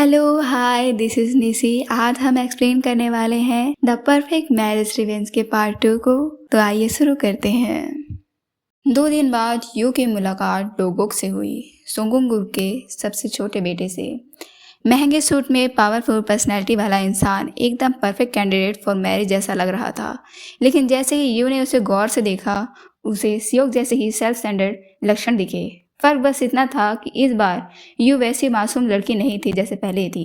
Hello, hi, this is Nishi. आज हम explain करने वाले हैं द परफेक्ट मैरिज रिवेंज के पार्ट 2 को। तो आइए शुरू करते हैं। 2 दिन बाद यू की मुलाकात डोगोक से हुई, सोंगुंगुर के सबसे छोटे बेटे से। महंगे सूट में पावरफुल पर्सनैलिटी वाला इंसान एकदम परफेक्ट कैंडिडेट फॉर मैरिज जैसा लग रहा था। लेकिन जैसे ही यू ने उसे गौर से देखा, उसे सियोक जैसे ही सेल्फ सेंटर्ड लक्षण दिखे। फर्क बस इतना था कि इस बार यू वैसी मासूम लड़की नहीं थी जैसे पहले थी।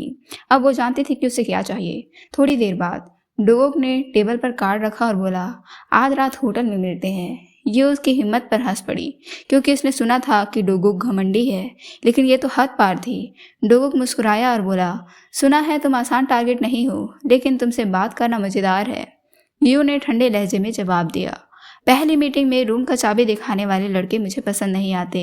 अब वो जानती थी कि उसे क्या चाहिए। थोड़ी देर बाद डोगोक ने टेबल पर कार्ड रखा और बोला, आज रात होटल में मिलते हैं। ये उसकी हिम्मत पर हंस पड़ी, क्योंकि उसने सुना था कि डोगोक घमंडी है, लेकिन ये तो हद पार थी। डोगोक मुस्कुराया और बोला, सुना है तुम आसान टारगेट नहीं हो, लेकिन तुमसे बात करना मज़ेदार है। यू ने ठंडे लहजे में जवाब दिया, पहली मीटिंग में रूम का चाबी दिखाने वाले लड़के मुझे पसंद नहीं आते।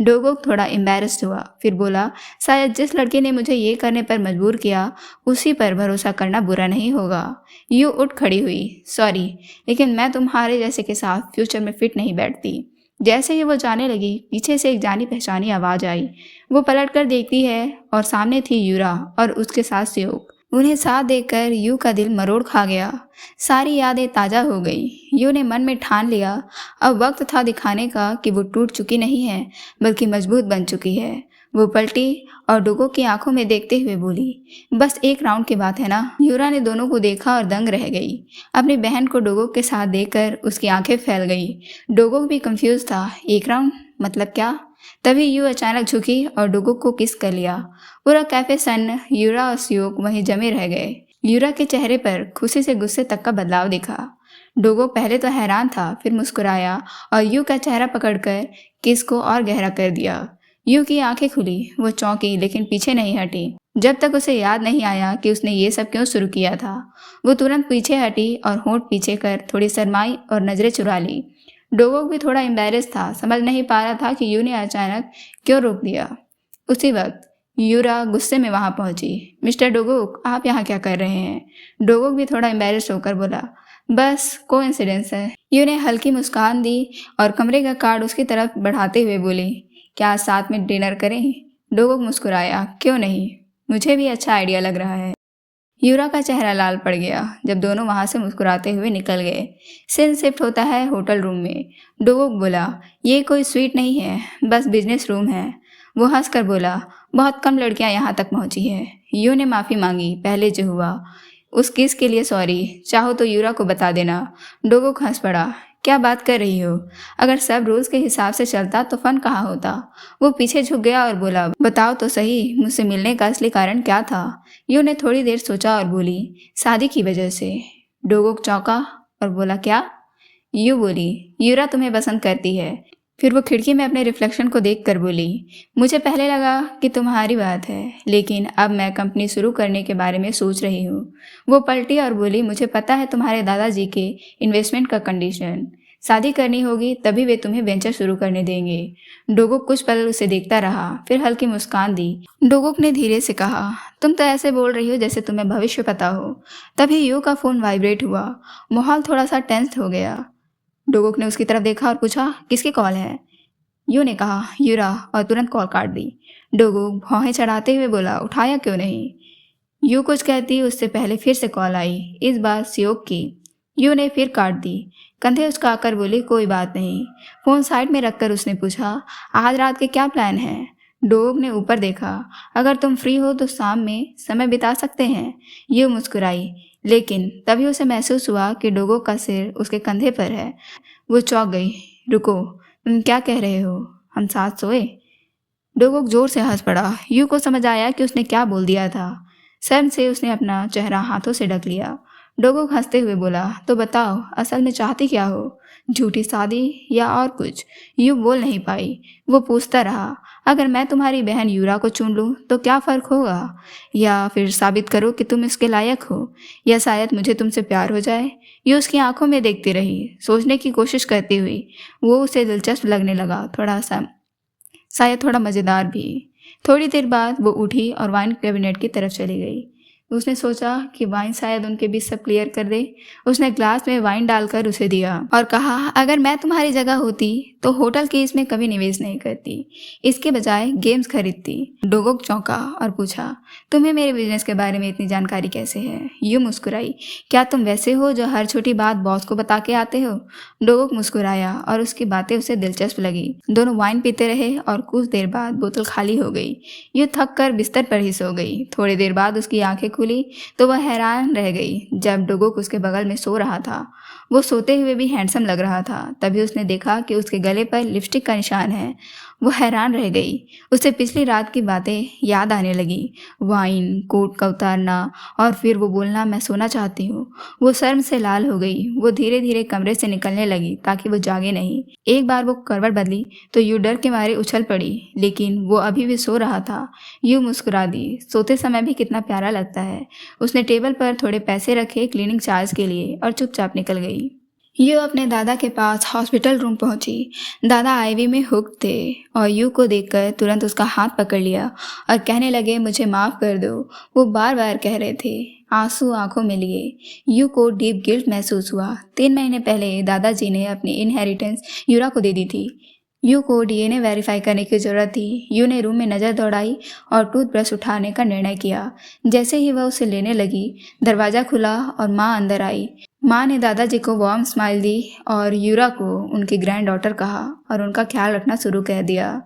डोगोक थोड़ा एम्बैरेस्ड हुआ, फिर बोला, शायद जिस लड़के ने मुझे ये करने पर मजबूर किया उसी पर भरोसा करना बुरा नहीं होगा। यू उठ खड़ी हुई, सॉरी, लेकिन मैं तुम्हारे जैसे के साथ फ्यूचर में फिट नहीं बैठती। जैसे ही वो जाने लगी, पीछे से एक जानी पहचानी आवाज़ आई। वो पलट कर देखती है और सामने थी यूरा और उसके साथ सियोक। उन्हें साथ देखकर यू का दिल मरोड़ खा गया। सारी यादें ताज़ा हो गई। यू ने मन में ठान लिया, अब वक्त था दिखाने का कि वो टूट चुकी नहीं है, बल्कि मजबूत बन चुकी है। वो पलटी और डोगो की आंखों में देखते हुए बोली, बस एक राउंड की बात है ना। यूरा ने दोनों को देखा और दंग रह गई। अपनी बहन को डोगो के साथ देखकर उसकी आंखें फैल गई। डोगो भी कंफ्यूज था, एक राउंड मतलब क्या? तभी यू अचानक झुकी और डोगो को किस कर लिया। पूरा कैफे सन, यूरा और सियोक वहीं जमे रह गए। यूरा के चेहरे पर खुशी से गुस्से तक का बदलाव दिखा। डोगो पहले तो हैरान था, फिर मुस्कुराया और यू का चेहरा पकड़कर किस को और गहरा कर दिया। यू की आंखें खुली, वो चौंकी लेकिन पीछे नहीं हटी, जब तक उसे याद नहीं आया कि उसने ये सब क्यों शुरू किया था। वो तुरंत पीछे हटी और होंठ पीछे कर थोड़ी शर्माई और नजरें चुरा ली। डोगो भी थोड़ा एम्बैरेस था, समझ नहीं पा रहा था कि यू ने अचानक क्यों रोक दिया। उसी वक्त यूरा गुस्से में वहां पहुंची। मिस्टर डोगोक, आप यहाँ क्या कर रहे हैं? डोगोक भी थोड़ा एम्बैरेस होकर बोला, बस कोइंसिडेंस है। यू ने हल्की मुस्कान दी और कमरे का कार्ड उसकी तरफ बढ़ाते हुए बोली, क्या साथ में डिनर करें? डोगोक मुस्कुराया, क्यों नहीं, मुझे भी अच्छा आइडिया लग रहा है। यूरा का चेहरा लाल पड़ गया जब दोनों वहां से मुस्कुराते हुए निकल गए। सीन शिफ्ट होता है होटल रूम में। डोगोक बोला, ये कोई स्वीट नहीं है, बस बिजनेस रूम है। वो हंसकर बोला, बहुत कम लड़कियां यहाँ तक पहुंची हैं। यू ने माफ़ी मांगी, पहले जो हुआ उस किस के लिए सॉरी, चाहो तो यूरा को बता देना। डोगोक हंस पड़ा, क्या बात कर रही हो? अगर सब रूल्स के हिसाब से चलता तो फन कहाँ होता। वो पीछे झुक गया और बोला, बताओ तो सही, मुझसे मिलने का असली कारण क्या था? यू ने थोड़ी देर सोचा और बोली, शादी की वजह से। डोगोक चौंका और बोला, क्या? यू बोली, यूरा तुम्हें पसंद करती है। फिर वो खिड़की में अपने रिफ्लेक्शन को देखकर बोली, मुझे पहले लगा कि तुम्हारी बात है, लेकिन अब मैं कंपनी शुरू करने के बारे में सोच रही हूँ। वो पलटी और बोली, मुझे पता है तुम्हारे दादाजी के इन्वेस्टमेंट का कंडीशन, शादी करनी होगी तभी वे तुम्हें वेंचर शुरू करने देंगे। डोगोक कुछ पल उसे देखता रहा, फिर हल्की मुस्कान दी। डोगोक ने धीरे से कहा, तुम तो ऐसे बोल रही हो जैसे तुम्हें भविष्य पता हो। तभी यू का फ़ोन वाइब्रेट हुआ। माहौल थोड़ा सा टेंस हो गया। डोगोक ने उसकी तरफ देखा और पूछा, किसकी कॉल है? यू ने कहा, यूरा, और तुरंत कॉल काट दी। डोगोक भौहें चढ़ाते हुए बोला, उठाया क्यों नहीं? यू कुछ कहती उससे पहले फिर से कॉल आई, इस बार सियोक की। यू ने फिर काट दी। कंधे उचकाकर बोली, कोई बात नहीं। फ़ोन साइड में रखकर उसने पूछा, आज रात के क्या प्लान है? डोगोक ने ऊपर देखा, अगर तुम फ्री हो तो शाम में समय बिता सकते हैं। यू मुस्कुराई, लेकिन तभी उसे महसूस हुआ कि डोगोक का सिर उसके कंधे पर है। वो चौंक गई, रुको, तुम क्या कह रहे हो, हम साथ सोए? डोगोक जोर से हंस पड़ा। यू को समझ आया कि उसने क्या बोल दिया था। शर्म से उसने अपना चेहरा हाथों से ढक लिया। डोगोक हंसते हुए बोला, तो बताओ, असल में चाहती क्या हो? झूठी शादी या और कुछ? यू बोल नहीं पाई। वो पूछता रहा, अगर मैं तुम्हारी बहन यूरा को चुन लूँ तो क्या फ़र्क होगा? या फिर साबित करो कि तुम इसके लायक हो, या शायद मुझे तुमसे प्यार हो जाए। ये उसकी आंखों में देखती रही, सोचने की कोशिश करती हुई। वो उसे दिलचस्प लगने लगा, थोड़ा सा, शायद थोड़ा मज़ेदार भी। थोड़ी देर बाद वो उठी और वाइन कैबिनेट की तरफ चली गई। उसने सोचा कि वाइन शायद उनके बीच सब क्लियर कर दे। उसने ग्लास में वाइन डालकर उसे दिया और कहा, अगर मैं तुम्हारी जगह होती तो होटल की इसमें कभी निवेश नहीं करती, इसके बजाय गेम्स खरीदती। डोगोक चौंका और पूछा, तुम्हें मेरे बिजनेस के बारे में इतनी जानकारी कैसे है? यू मुस्कुराई, क्या तुम वैसे हो जो हर छोटी बात बॉस को बता के आते हो? डोगोक मुस्कुराया और उसकी बातें उसे दिलचस्प लगी। दोनों वाइन पीते रहे और कुछ देर बाद बोतल खाली हो गई। यू थक कर बिस्तर पर ही सो गई। थोड़ी देर बाद उसकी आंखें खुली तो वह हैरान रह गई जब डोगोक उसके बगल में सो रहा था। वो सोते हुए भी हैंडसम लग रहा था। तभी उसने देखा कि उसके गले पर लिपस्टिक का निशान है। वो हैरान रह गई। उसे पिछली रात की बातें याद आने लगी, वाइन, कोट का उतारना और फिर वो बोलना, मैं सोना चाहती हूँ। वो शर्म से लाल हो गई। वो धीरे धीरे कमरे से निकलने लगी ताकि वो जागे नहीं। एक बार वो करवट बदली तो यू डर के मारे उछल पड़ी, लेकिन वो अभी भी सो रहा था। यू मुस्कुरा दी। सोते समय भी कितना प्यारा लगता है। उसने टेबल पर थोड़े पैसे रखे क्लीनिंग चार्ज के लिए और चुपचाप निकल गई। यू अपने दादा के पास हॉस्पिटल रूम पहुंची। दादा आईवी में हुक थे और यू को देखकर तुरंत उसका हाथ पकड़ लिया और कहने लगे, मुझे माफ़ कर दो। वो बार बार कह रहे थे, आंसू आंखों में लिए। यू को डीप गिल्ट महसूस हुआ। 3 महीने पहले दादाजी ने अपनी इनहेरिटेंस यूरा को दे दी थी। यू को डीएनए वेरीफाई करने की ज़रूरत थी। यू ने रूम में नज़र दौड़ाई और टूथब्रश उठाने का निर्णय किया। जैसे ही वह उसे लेने लगी, दरवाज़ा खुला और माँ अंदर आई। माँ ने दादाजी को वार्म स्माइल दी और यूरा को उनकी ग्रैंड डॉटर कहा और उनका ख्याल रखना शुरू कर दिया।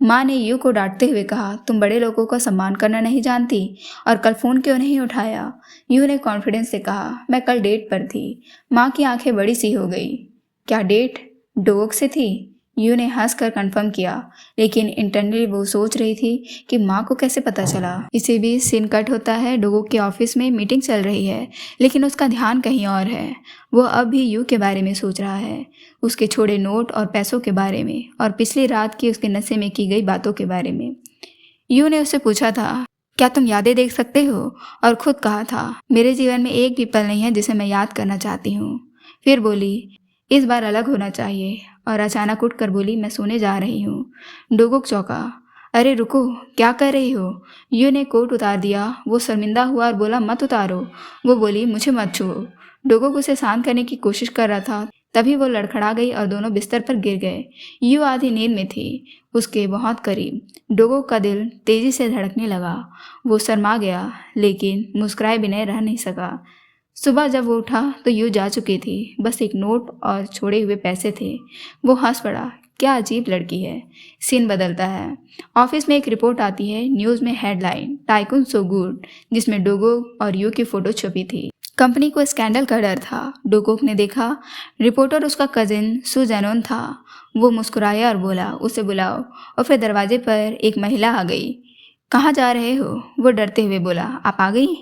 माँ ने यू को डांटते हुए कहा, तुम बड़े लोगों का सम्मान करना नहीं जानती और कल फ़ोन क्यों नहीं उठाया? यू ने कॉन्फिडेंस से कहा, मैं कल डेट पर थी। माँ की आंखें बड़ी सी हो गई। क्या डेट? डोगोक से थी? यू ने हंसकर कंफर्म किया, लेकिन इंटरनली वो सोच रही थी कि माँ को कैसे पता चला। इसी बीच सीन कट होता है। डोगोक के ऑफिस में मीटिंग चल रही है, लेकिन उसका ध्यान कहीं और है। वो अब भी यू के बारे में सोच रहा है, उसके छोड़े नोट और पैसों के बारे में और पिछली रात की उसके नशे में की गई बातों के बारे में। यू ने उससे पूछा था, क्या तुम यादें देख सकते हो? और खुद कहा था, मेरे जीवन में एक भी पल नहीं है जिसे मैं याद करना चाहती हूँ। फिर बोली, इस बार अलग होना चाहिए। और अचानक उठकर बोली, मैं सोने जा रही हूँ। डोगोक चौंका, अरे रुको, क्या कर रही हो? यू ने कोट उतार दिया। वो शर्मिंदा हुआ और बोला, मत उतारो। वो बोली, मुझे मत छुओ। डोगोक उसे शांत करने की कोशिश कर रहा था। तभी वो लड़खड़ा गई और दोनों बिस्तर पर गिर गए। यू आधी नींद में थी, उसके बहुत करीब। डोगोक का दिल तेजी से धड़कने लगा। वो शर्मा गया, लेकिन मुस्कुराए बिना रह नहीं सका। सुबह जब वो उठा तो यू जा चुकी थी। बस एक नोट और छोड़े हुए पैसे थे। वो हंस पड़ा, क्या अजीब लड़की है। सीन बदलता है। ऑफिस में एक रिपोर्ट आती है। न्यूज़ में हेडलाइन, टाइकून सो गुड, जिसमें डोगोक और यू की फ़ोटो छपी थी। कंपनी को स्कैंडल का डर था। डोगोक ने देखा रिपोर्टर उसका कजिन सू जैनोन था। वो मुस्कुराया और बोला, उसे बुलाओ। और फिर दरवाजे पर एक महिला आ गई। कहाँ जा रहे हो? वो डरते हुए बोला, आप आ गई?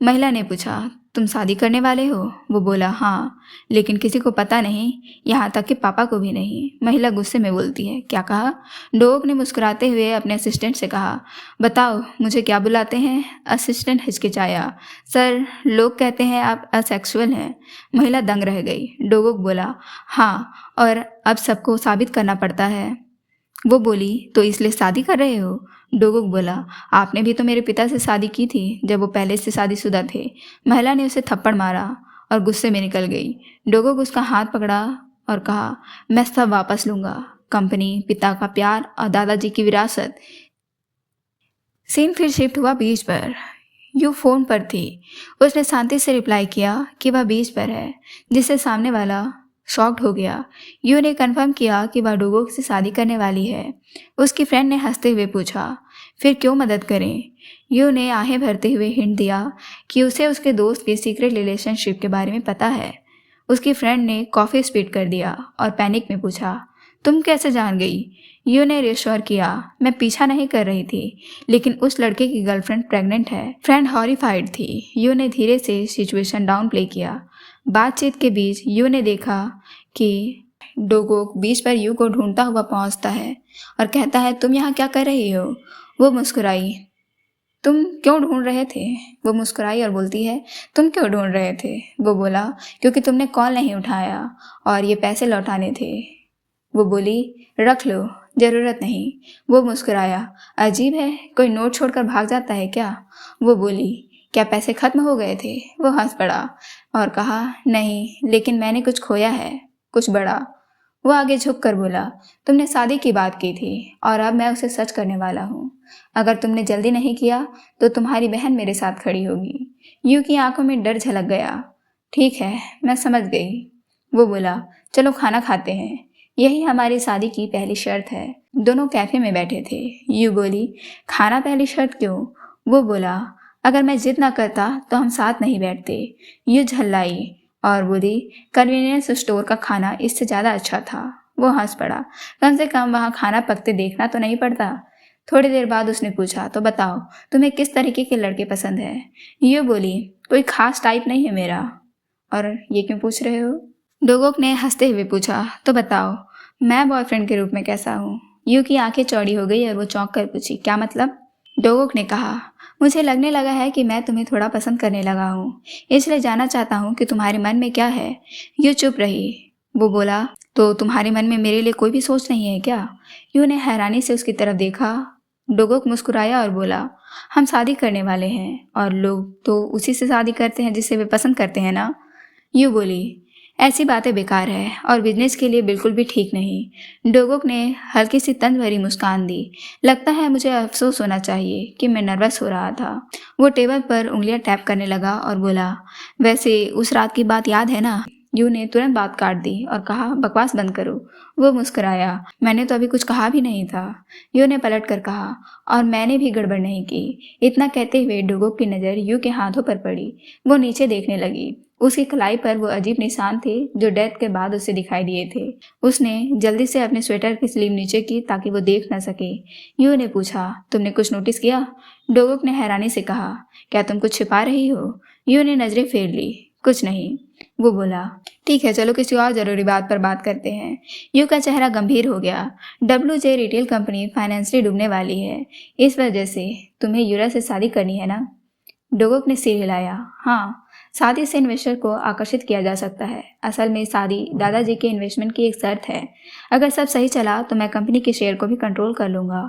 महिला ने पूछा, तुम शादी करने वाले हो? वो बोला, हाँ, लेकिन किसी को पता नहीं, यहाँ तक कि पापा को भी नहीं। महिला गुस्से में बोलती है, क्या कहा? डोगोक ने मुस्कुराते हुए अपने असिस्टेंट से कहा, बताओ मुझे क्या बुलाते हैं? असिस्टेंट हिचकिचाया, सर लोग कहते हैं आप असेक्सुअल हैं। महिला दंग रह गई। डोगोक बोला, हाँ, और अब सबको साबित करना पड़ता है। वो बोली, तो इसलिए शादी कर रहे हो? डोगोक बोला, आपने भी तो मेरे पिता से शादी की थी जब वो पहले से शादीशुदा थे। महिला ने उसे थप्पड़ मारा और गुस्से में निकल गई। डोगोक उसका हाथ पकड़ा और कहा, मैं सब वापस लूँगा, कंपनी, पिता का प्यार और दादाजी की विरासत। सीन फिर शिफ्ट हुआ बीच पर। यू फ़ोन पर थी। उसने शांति से रिप्लाई किया कि वह बीच पर है, जिससे सामने वाला शॉक्ड हो गया। यू ने कन्फर्म किया कि वह डोगोक से शादी करने वाली है। उसकी फ्रेंड ने हंसते हुए पूछा, फिर क्यों मदद करें? यू ने आहें भरते हुए हिंट दिया कि उसे उसके दोस्त के सीक्रेट रिलेशनशिप के बारे में पता है। उसकी फ्रेंड ने कॉफ़ी स्पीड कर दिया और पैनिक में पूछा, तुम कैसे जान गई? यू ने रिश्योर किया, मैं पीछा नहीं कर रही थी, लेकिन उस लड़के की गर्लफ्रेंड प्रेग्नेंट है। फ्रेंड हॉरिफाइड थी। यू ने धीरे से सिचुएशन डाउन प्ले किया। बातचीत के बीच यू ने देखा कि डोगोक बीच पर यू को ढूंढता हुआ पहुंचता है और कहता है, तुम यहाँ क्या कर रही हो? वो मुस्कुराई, तुम क्यों ढूंढ रहे थे? वो मुस्कुराई और बोलती है, तुम क्यों ढूंढ रहे थे? वो बोला, क्योंकि तुमने कॉल नहीं उठाया और ये पैसे लौटाने थे। वो बोली, रख लो, ज़रूरत नहीं। वो मुस्कुराया, अजीब है, कोई नोट छोड़कर भाग जाता है क्या? वो बोली, क्या पैसे खत्म हो गए थे? वो हंस पड़ा और कहा, नहीं, लेकिन मैंने कुछ खोया है, कुछ बड़ा। वो आगे झुक कर बोला, तुमने शादी की बात की थी और अब मैं उसे सच करने वाला हूँ। अगर तुमने जल्दी नहीं किया तो तुम्हारी बहन मेरे साथ खड़ी होगी। यू की आंखों में डर झलक गया। ठीक है, मैं समझ गई। वो बोला, चलो खाना खाते हैं, यही हमारी शादी की पहली शर्त है। दोनों कैफे में बैठे थे। यू बोली, खाना पहली शर्त क्यों? वो बोला, अगर मैं जिद ना करता तो हम साथ नहीं बैठते। यू झल्लाई और बोली, कन्वीनियंस स्टोर का खाना इससे ज़्यादा अच्छा था। वो हंस पड़ा, कम से कम वहाँ खाना पकते देखना तो नहीं पड़ता। थोड़ी देर बाद उसने पूछा, तो बताओ तुम्हें किस तरीके के लड़के पसंद है? यू बोली, कोई खास टाइप नहीं है मेरा। और ये क्यों पूछ रहे हो? डोगोक ने हंसते हुए पूछा, तो बताओ मैं बॉयफ्रेंड के रूप में कैसा हूँ? यू की आंखें चौड़ी हो गई और वो चौंक कर पूछी, क्या मतलब? डोगोक ने कहा, मुझे लगने लगा है कि मैं तुम्हें थोड़ा पसंद करने लगा हूँ, इसलिए जानना चाहता हूँ कि तुम्हारे मन में क्या है। यू चुप रही। वो बोला, तो तुम्हारे मन में मेरे लिए कोई भी सोच नहीं है क्या? यू ने हैरानी से उसकी तरफ देखा। डोगोक मुस्कुराया और बोला, हम शादी करने वाले हैं और लोग तो उसी से शादी करते हैं जिसे वे पसंद करते हैं ना। यू बोली, ऐसी बातें बेकार है और बिजनेस के लिए बिल्कुल भी ठीक नहीं। डोगोक ने हल्की सी तंज भरी मुस्कान दी। लगता है मुझे अफसोस होना चाहिए कि मैं नर्वस हो रहा था। वो टेबल पर उंगलियां टैप करने लगा और बोला, वैसे उस रात की बात याद है ना? यू ने तुरंत बात काट दी और कहा, बकवास बंद करो। वो मुस्कुराया, मैंने तो अभी कुछ कहा भी नहीं था। यू ने पलट कर कहा, और मैंने भी गड़बड़ नहीं की। इतना कहते हुए डोगोक की नज़र यू के हाथों पर पड़ी। वो नीचे देखने लगी। उसकी कलाई पर वो अजीब निशान थे जो डेथ के बाद उसे दिखाई दिए थे। उसने जल्दी से अपने स्वेटर की स्लीव नीचे की ताकि वो देख न सके। यू ने पूछा, तुमने कुछ नोटिस किया? डोगोक ने हैरानी से कहा, क्या तुम कुछ छिपा रही हो? यू ने नजरें फेर ली, कुछ नहीं। वो बोला, ठीक है, चलो किसी और ज़रूरी बात पर बात करते हैं। यू का चेहरा गंभीर हो गया। WJ रिटेल कंपनी फाइनेंशियली डूबने वाली है। इस वजह से तुम्हें यूरा से शादी करनी है ना? डोगोक ने सिर हिलाया। हाँ, शादी से इन्वेस्टर को आकर्षित किया जा सकता है। असल में शादी दादाजी के इन्वेस्टमेंट की एक शर्त है। अगर सब सही चला तो मैं कंपनी के शेयर को भी कंट्रोल कर लूँगा।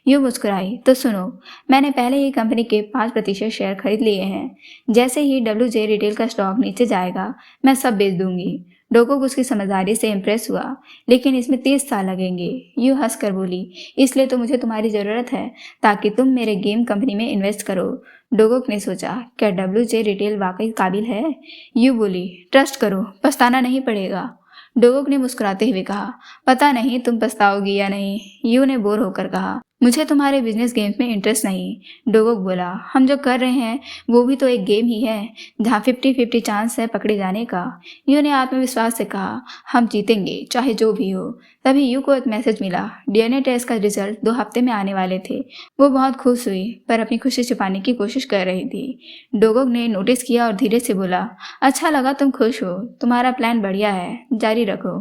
यूँ मुस्कुराई, तो सुनो, मैंने पहले ही कंपनी के 5% शेयर खरीद लिए हैं। जैसे ही WJ रिटेल का स्टॉक नीचे जाएगा मैं सब बेच दूंगी। डोगोक उसकी समझदारी से इम्प्रेस हुआ, लेकिन इसमें 30 साल लगेंगे। यूँ हंस कर बोली, इसलिए तो मुझे तुम्हारी ज़रूरत है ताकि तुम मेरे गेम कंपनी में इन्वेस्ट करो। डोगोक ने सोचा, क्या WJ रिटेल वाकई काबिल है? यू बोली, ट्रस्ट करो, पछताना नहीं पड़ेगा। डोगोक ने मुस्कुराते हुए कहा, पता नहीं तुम पछताओगी या नहीं। यू ने बोर होकर कहा, मुझे तुम्हारे बिजनेस गेम्स में इंटरेस्ट नहीं। डोगोक बोला, हम जो कर रहे हैं वो भी तो एक गेम ही है जहाँ 50-50 चांस है पकड़े जाने का। यू ने आत्मविश्वास से कहा, हम जीतेंगे चाहे जो भी हो। तभी यू को एक मैसेज मिला। DNA टेस्ट का रिजल्ट 2 हफ्ते में आने वाले थे। वो बहुत खुश हुई पर अपनी खुशी छिपाने की कोशिश कर रही थी। डोगोक ने नोटिस किया और धीरे से बोला, अच्छा लगा तुम खुश हो, तुम्हारा प्लान बढ़िया है, जारी रखो।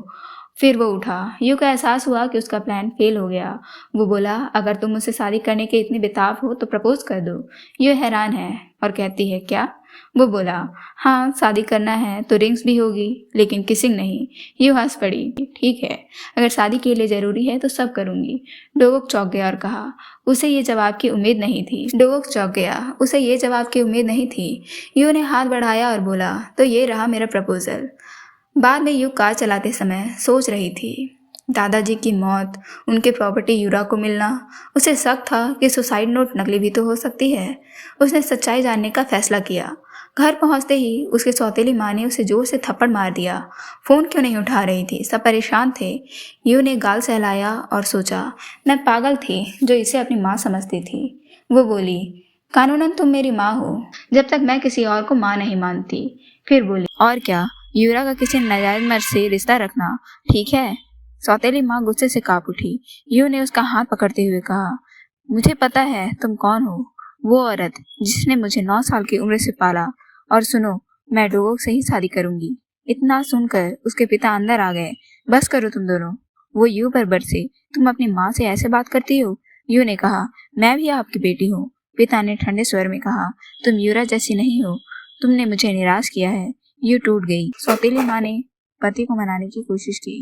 फिर वो उठा। यू को एहसास हुआ कि उसका प्लान फेल हो गया। वो बोला, अगर तुम मुझसे शादी करने के इतने बेताब हो तो प्रपोज कर दो। यू हैरान है और कहती है, क्या? वो बोला, हाँ, शादी करना है तो रिंग्स भी होगी, लेकिन किसिंग नहीं। यू हंस पड़ी, ठीक है, अगर शादी के लिए ज़रूरी है तो सब करूँगी। डोगोक चौंक गया और कहा, उसे ये जवाब की उम्मीद नहीं थी। डोगोक चौंक गया, उसे ये जवाब की उम्मीद नहीं थी। यू ने हाथ बढ़ाया और बोला, तो ये रहा मेरा प्रपोजल। बाद में यू कार चलाते समय सोच रही थी, दादाजी की मौत, उनके प्रॉपर्टी यूरा को मिलना। उसे शक था कि सुसाइड नोट नकली भी तो हो सकती है। उसने सच्चाई जानने का फैसला किया। घर पहुंचते ही उसकी सौतेली माँ ने उसे जोर से थप्पड़ मार दिया। फ़ोन क्यों नहीं उठा रही थी, सब परेशान थे। यू ने गाल सहलाया और सोचा, मैं पागल थी जो इसे अपनी माँ समझती थी। वो बोली, कानूनन तुम मेरी माँ हो जब तक मैं किसी और को माँ नहीं मानती। फिर बोली, और क्या, यूरा का किसी नाजायज मर्द से रिश्ता रखना ठीक है? सौतेली माँ गुस्से से कांप उठी। यू ने उसका हाथ पकड़ते हुए कहा, मुझे पता है तुम कौन हो, वो औरत जिसने मुझे 9 साल की उम्र से पाला। और सुनो, मैं डोगोक से ही शादी करूंगी। इतना सुनकर उसके पिता अंदर आ गए। बस करो तुम दोनों। वो यू पर बरसे, तुम अपनी माँ से ऐसे बात करती हो? यू ने कहा, मैं भी आपकी बेटी हूँ। पिता ने ठंडे स्वर में कहा, तुम यूरा जैसी नहीं हो, तुमने मुझे निराश किया है। यू टूट गई। सौतेली माँ ने पति को मनाने की कोशिश की।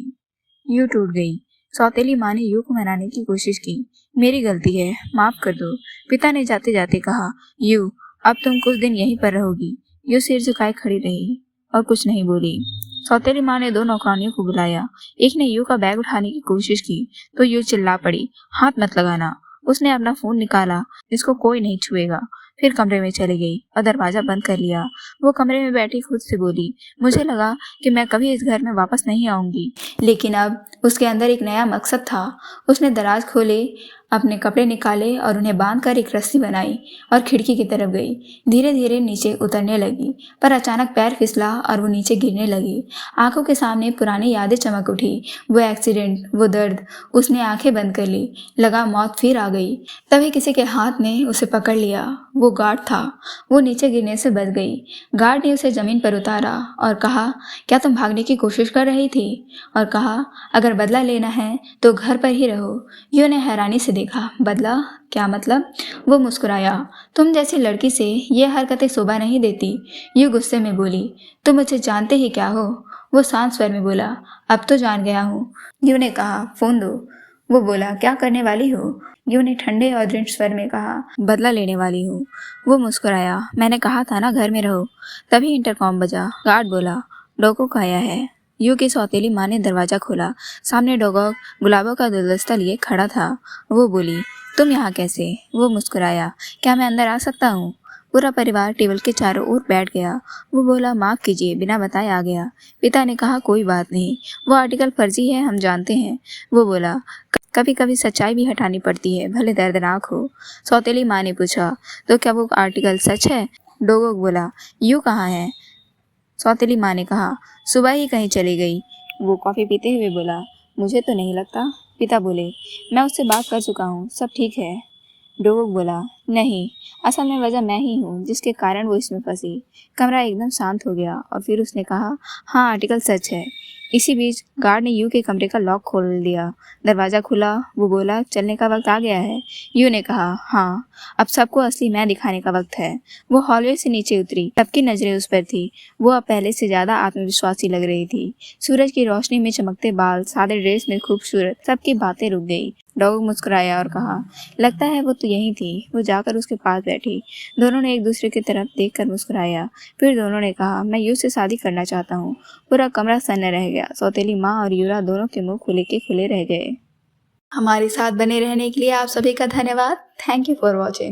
यू टूट गई। सौतेली माँ ने यू को मनाने की कोशिश की। मेरी गलती है, माफ कर दो। पिता ने जाते जाते कहा, यू, अब तुम कुछ दिन यहीं पर रहोगी। यू सिर झुकाए खड़ी रही और कुछ नहीं बोली। सौतेली माँ ने 2 नौकरानियों को बुलाया। एक ने यू का बैग उठाने की कोशिश की तो यू चिल्ला पड़ी, हाथ मत लगाना। उसने अपना फोन निकाला जिसको कोई नहीं छुएगा, फिर कमरे में चली गई और दरवाजा बंद कर लिया। वो कमरे में बैठी खुद से बोली, मुझे लगा कि मैं कभी इस घर में वापस नहीं आऊंगी। लेकिन अब उसके अंदर एक नया मकसद था। उसने दराज खोले, अपने कपड़े निकाले और उन्हें बांधकर एक रस्सी बनाई और खिड़की की तरफ गई। धीरे धीरे नीचे उतरने लगी, पर अचानक पैर फिसला और वो नीचे गिरने लगी। आंखों के सामने पुरानी यादें चमक उठी। वो एक्सीडेंट, वो दर्द। उसने आंखें बंद कर ली, लगा मौत फिर आ गई। तभी किसी के हाथ ने उसे पकड़ लिया। वो गार्ड था। वो नीचे गिरने से बच गई। गार्ड ने उसे जमीन पर उतारा और कहा, क्या तुम भागने की कोशिश कर रही थी? और कहा, अगर बदला लेना है तो घर पर ही रहो। यू ने हैरानी से देखा, बदला? क्या मतलब? वो मुस्कुराया, तुम जैसी लड़की से ये हरकतें शोभा नहीं देती। यू गुस्से में बोली, तुम मुझे जानते ही क्या हो? वो शांत स्वर में बोला, अब तो जान गया हूँ। यू ने कहा, फोन दो। वो बोला, क्या करने वाली हो? यू ने ठंडे और दृढ़ स्वर में कहा, बदला लेने वाली हूँ। वो मुस्कुराया, मैंने कहा था ना घर में रहो। तभी इंटरकॉम बजा। गार्ड बोला, डोगो आया है। यू की सौतेली माँ ने दरवाजा खोला। सामने डोगो गुलाबों का गुलदस्ता लिए खड़ा था। वो बोली, तुम यहाँ कैसे? वो मुस्कुराया, क्या मैं अंदर आ सकता हूँ? पूरा परिवार टेबल के चारों ओर बैठ गया। वो बोला, माफ़ कीजिए, बिना बताए आ गया। पिता ने कहा, कोई बात नहीं, वो आर्टिकल फर्जी है, हम जानते हैं। वो बोला, कभी कभी सच्चाई भी हटानी पड़ती है, भले दर्दनाक हो। सौतेली माँ ने पूछा, तो क्या वो आर्टिकल सच है? डोगो बोला, यू कहाँ है? सौतेली माँ ने कहा, सुबह ही कहीं चली गई। वो कॉफ़ी पीते हुए बोला, मुझे तो नहीं लगता। पिता बोले, मैं उससे बात कर चुका हूँ, सब ठीक है। डोगो बोला, नहीं, असल में वजह मैं ही हूँ जिसके कारण वो इसमें फंसी। कमरा एकदम शांत हो गया और फिर उसने कहा, हाँ, आर्टिकल सच है। इसी बीच गार्ड ने यू के कमरे का लॉक खोल दिया। दरवाज़ा खुला। वो बोला, चलने का वक्त आ गया है। यू ने कहा, हाँ, अब सबको असली मैं दिखाने का वक्त है। वो हॉलवे से नीचे उतरी। सबकी नज़रें उस पर थी। वो अब पहले से ज़्यादा आत्मविश्वासी लग रही थी। सूरज की रोशनी में चमकते बाल, सादे ड्रेस में खूबसूरत। सबकी बातें रुक गई। डॉग मुस्कुराया और कहा, लगता है वो तो यहीं थी। वो जाकर उसके पास बैठी। दोनों ने एक दूसरे की तरफ देखकर मुस्कुराया। फिर दोनों ने कहा, मैं यू से शादी करना चाहता हूँ। पूरा कमरा सन्न रह गया। सौतेली माँ और यूरा दोनों के मुंह खुले के खुले रह गए। हमारे साथ बने रहने के लिए आप सभी का धन्यवाद। Thank you for watching.